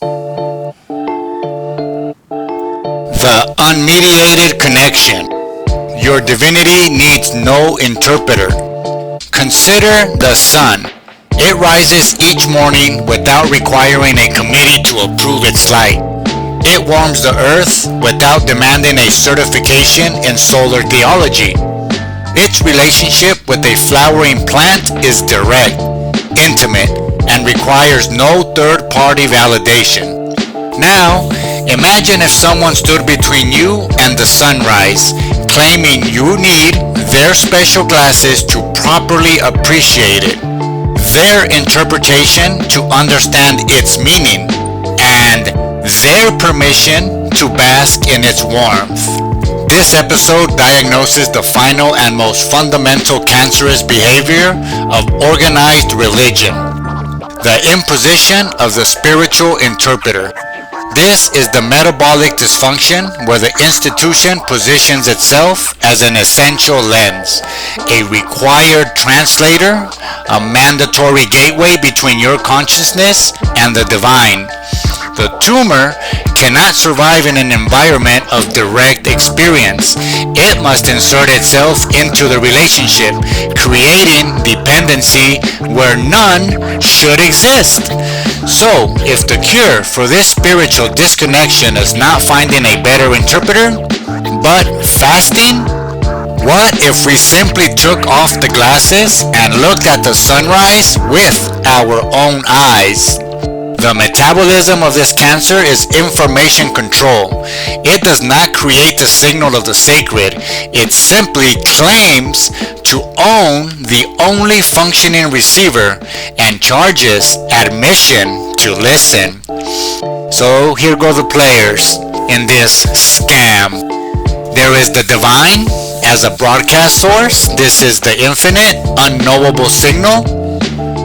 The unmediated connection. Your divinity needs no interpreter. Consider the sun. It rises each morning without requiring a committee to approve its light. It warms the earth without demanding a certification in solar theology. Its relationship with a flowering plant is direct, intimate, and requires no third-party validation. Now, imagine if someone stood between you and the sunrise, claiming you need their special glasses to properly appreciate it, their interpretation to understand its meaning, and their permission to bask in its warmth. This episode diagnoses the final and most fundamental cancerous behavior of organized religion, the imposition of the spiritual interpreter. This is the metabolic dysfunction where the institution positions itself as an essential lens, a required translator, a mandatory gateway between your consciousness and the divine. The tumor cannot survive in an environment of direct experience. It must insert itself into the relationship, creating dependency where none should exist. So, if the cure for this spiritual disconnection is not finding a better interpreter, but fasting, what if we simply took off the glasses and looked at the sunrise with our own eyes? The metabolism of this cancer is information control. It does not create the signal of the sacred. It simply claims to own the only functioning receiver and charges admission to listen. So here go the players in this scam. There is the divine as a broadcast source. This is the infinite, unknowable signal.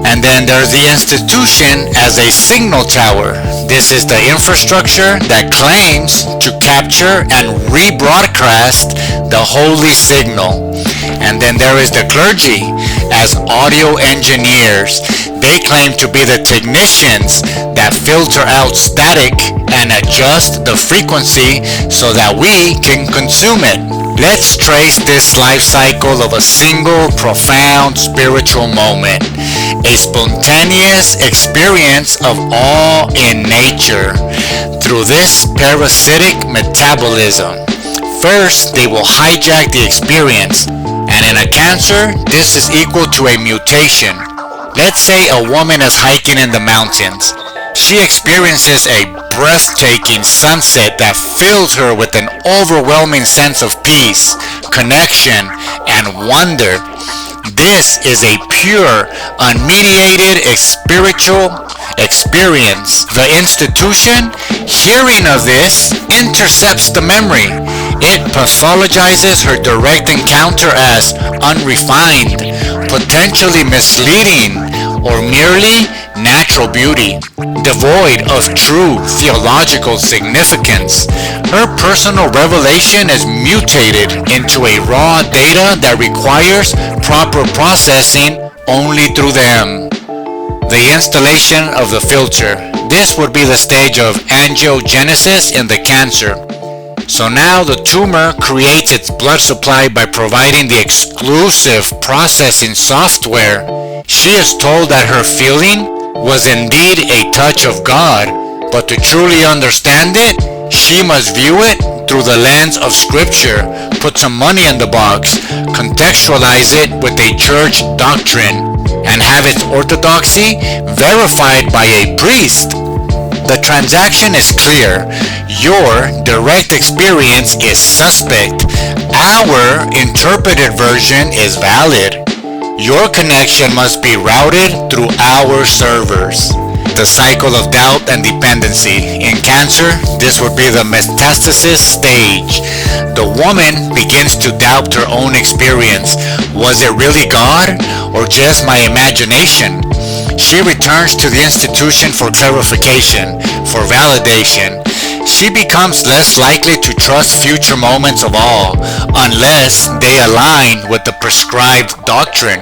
And then there's the institution as a signal tower. This is the infrastructure that claims to capture and rebroadcast the holy signal. And then there is the clergy as audio engineers. They claim to be the technicians that filter out static and adjust the frequency so that we can consume it. Let's trace this life cycle of a single profound spiritual moment, a spontaneous experience of awe in nature through this parasitic metabolism. First, they will hijack the experience, and in a cancer, this is equal to a mutation. Let's say a woman is hiking in the mountains. She experiences a breathtaking sunset that fills her with an overwhelming sense of peace, connection, and wonder. This is a pure, unmediated spiritual experience. The institution, hearing of this, intercepts the memory. It pathologizes her direct encounter as unrefined, potentially misleading, or merely natural beauty, devoid of true theological significance. Her personal revelation is mutated into a raw data that requires proper processing only through them. The installation of the filter. This would be the stage of angiogenesis in the cancer. So now the tumor creates its blood supply by providing the exclusive processing software. She is told that her feeling was indeed a touch of God, but to truly understand it, she must view it through the lens of Scripture, put some money in the box, contextualize it with a church doctrine, and have its orthodoxy verified by a priest. The transaction is clear. Your direct experience is suspect. Our interpreted version is valid. Your connection must be routed through our servers. The cycle of doubt and dependency. In cancer, this would be the metastasis stage. The woman begins to doubt her own experience. Was it really God or just my imagination? She returns to the institution for clarification, for validation. She becomes less likely to trust future moments of awe unless they align with the prescribed doctrine.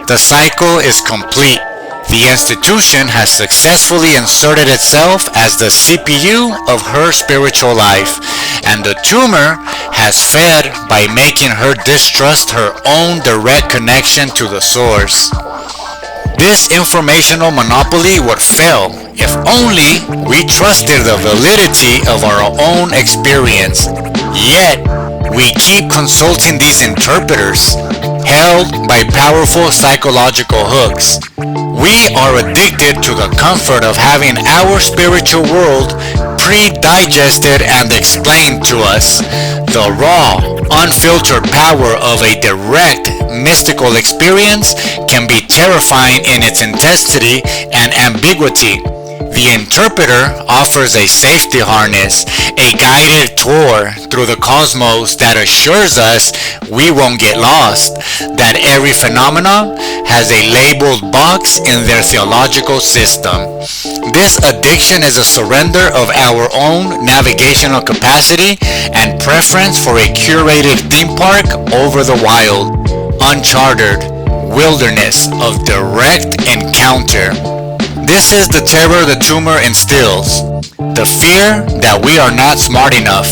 The cycle is complete. The institution has successfully inserted itself as the CPU of her spiritual life, and the tumor has fed by making her distrust her own direct connection to the source. This informational monopoly would fail if only we trusted the validity of our own experience. Yet, we keep consulting these interpreters, held by powerful psychological hooks. We are addicted to the comfort of having our spiritual world pre-digested and explained to us. The raw, unfiltered power of a direct, mystical experience can be terrifying in its intensity and ambiguity. The interpreter offers a safety harness, a guided tour through the cosmos that assures us we won't get lost, that every phenomenon has a labeled box in their theological system. This addiction is a surrender of our own navigational capacity and preference for a curated theme park over the wild, uncharted wilderness of direct encounter. This is the terror the tumor instills, the fear that we are not smart enough,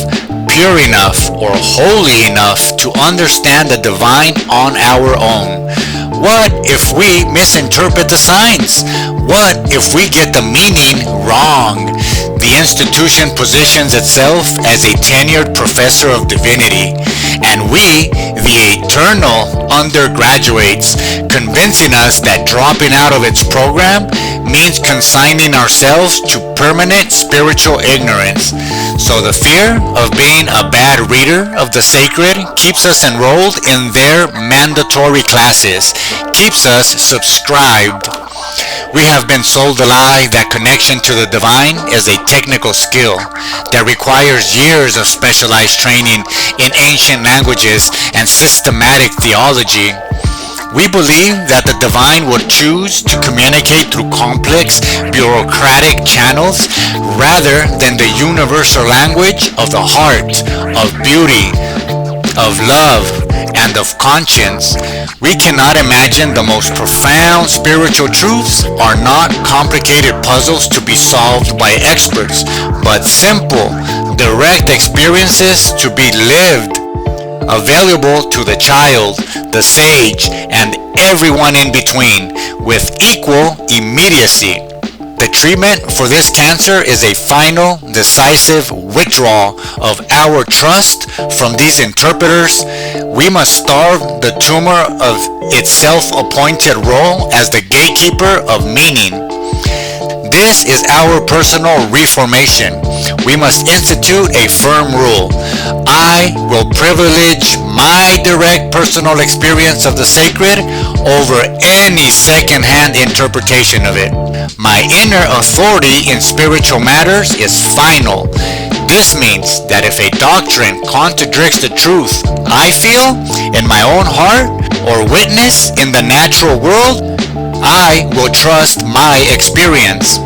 pure enough, or holy enough to understand the divine on our own. What if we misinterpret the signs? What if we get the meaning wrong? The institution positions itself as a tenured professor of divinity, and we, the eternal undergraduates, convincing us that dropping out of its program means consigning ourselves to permanent spiritual ignorance. So the fear of being a bad reader of the sacred keeps us enrolled in their mandatory classes, keeps us subscribed. We have been sold the lie that connection to the divine is a technical skill that requires years of specialized training in ancient languages and systematic theology. We believe that the divine would choose to communicate through complex, bureaucratic channels rather than the universal language of the heart, of beauty, of love, and of conscience. We cannot imagine the most profound spiritual truths are not complicated puzzles to be solved by experts, but simple, direct experiences to be lived, available to the child, the sage, and everyone in between with equal immediacy. The treatment for this cancer is a final, decisive withdrawal of our trust from these interpreters. We must starve the tumor of its self-appointed role as the gatekeeper of meaning. This is our personal reformation. We must institute a firm rule. I will privilege my direct personal experience of the sacred over any second-hand interpretation of it. My inner authority in spiritual matters is final. This means that if a doctrine contradicts the truth I feel in my own heart or witness in the natural world, I will trust my experience.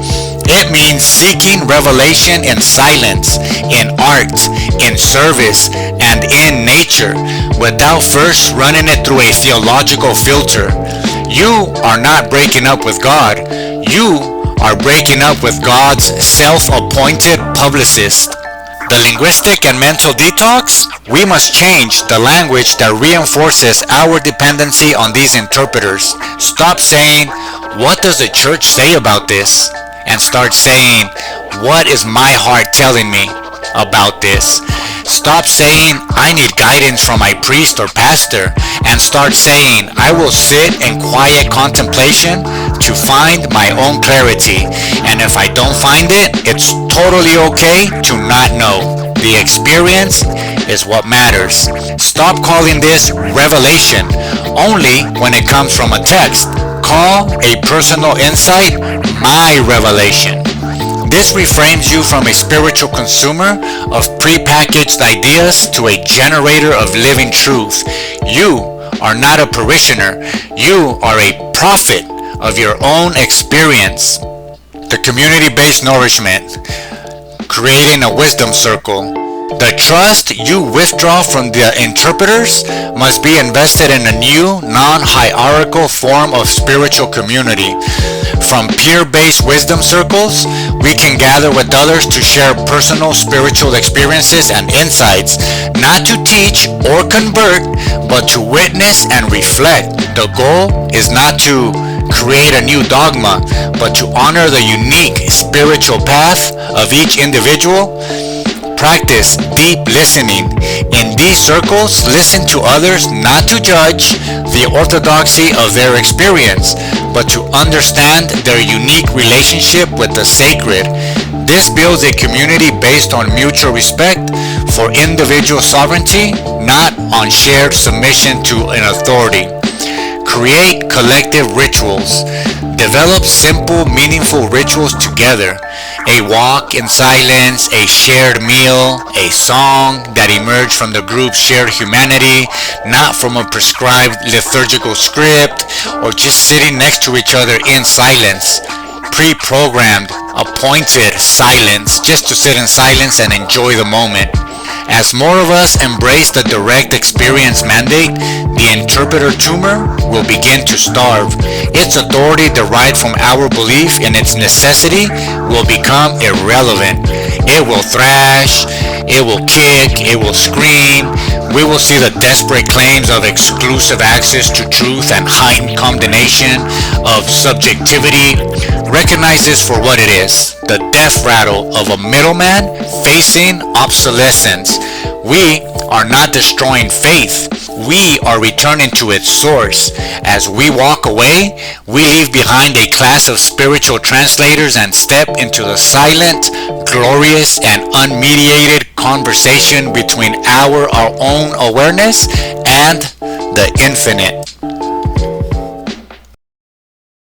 It means seeking revelation in silence, in art, in service, and in nature, without first running it through a theological filter. You are not breaking up with God. You are breaking up with God's self-appointed publicist. The linguistic and mental detox? We must change the language that reinforces our dependency on these interpreters. Stop saying, "What does the church say about this?" and start saying, "What is my heart telling me about this?" Stop saying, "I need guidance from my priest or pastor," and start saying, "I will sit in quiet contemplation to find my own clarity. And if I don't find it, it's totally okay to not know. The experience is what matters." Stop calling this revelation only when it comes from a text. Call a personal insight my revelation. This reframes you from a spiritual consumer of prepackaged ideas to a generator of living truth. You are not a parishioner. You are a prophet of your own experience. The community-based nourishment, creating a wisdom circle. The trust you withdraw from the interpreters must be invested in a new, non-hierarchical form of spiritual community. From peer-based wisdom circles, we can gather with others to share personal spiritual experiences and insights, not to teach or convert, but to witness and reflect. The goal is not to create a new dogma, but to honor the unique spiritual path of each individual. Practice deep listening. In these circles, listen to others not to judge the orthodoxy of their experience, but to understand their unique relationship with the sacred. This builds a community based on mutual respect for individual sovereignty, not on shared submission to an authority. Create collective rituals. Develop simple, meaningful rituals together. A walk in silence, a shared meal, a song that emerged from the group's shared humanity, not from a prescribed liturgical script, or just sitting next to each other in silence. Pre-programmed, appointed silence, just to sit in silence and enjoy the moment. As more of us embrace the direct experience mandate, the interpreter tumor will begin to starve. Its authority derived from our belief in its necessity will become irrelevant. It will thrash, it will kick, it will scream. We will see the desperate claims of exclusive access to truth and heightened condemnation of subjectivity. Recognize this for what it is, the death rattle of a middleman facing obsolescence. We are not destroying faith. We are returning to its source. As we walk away, we leave behind a class of spiritual translators and step into the silent, glorious, and unmediated conversation between our own awareness and the infinite.